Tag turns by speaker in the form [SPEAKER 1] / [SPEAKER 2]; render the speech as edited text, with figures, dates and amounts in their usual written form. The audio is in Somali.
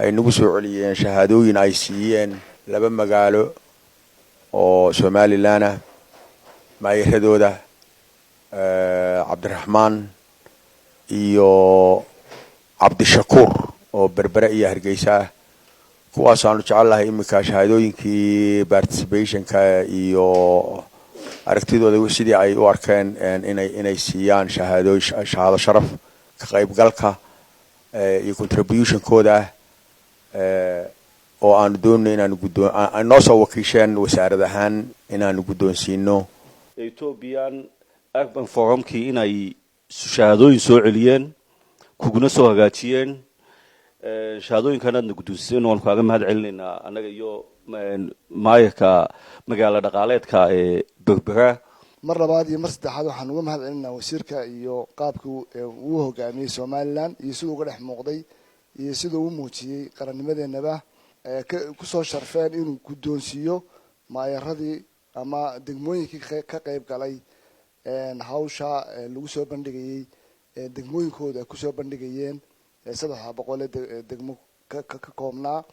[SPEAKER 1] ay nagu soo celiyeen shahaadooyin ay siiyeen laba magaalo oo Somaliland ah maayiradooda Cabdiraxmaan iyo Cabdishakuur oo Berbera iyo Hargeisa kuwaas aanu jecelahay imika shahaadooyinkii participationka iyo aragtidooda sidii ay u arkeen inay siiyaan shahaado sharaf ka qaybgalka iyo contribution-kooda oo aan doonay inaan noo soo wakiisheen wasaarad ahaan inaan gudoonsiino
[SPEAKER 2] Itoobiyan urban forumkii inay shahaadooyin soo celiyeen kuguna soo hagaajiyeen shahaadooyinkana gudoonsiin waan kaaga mahad celinaynaa anaga iyo maayirka magaalo dhaqaaleedka ee Berbera
[SPEAKER 3] mar labaad iyo mar saddexaad waxaan uga mahad celinaynaa wasiirka iyo qaabkii uu hogaamiyay Somaliland iyo sidoo uga dhex muuqday iyo sidoo uu muujiyay qarannimadeenaba ku soo sharfeen inuu gudoonsiiyo maayiradii ama degmooyinkii ka qayb galay hawsha lagu soo bandhigayay degmooyinkooda ku soo bandhigayeen 300 degmo ka koobnaa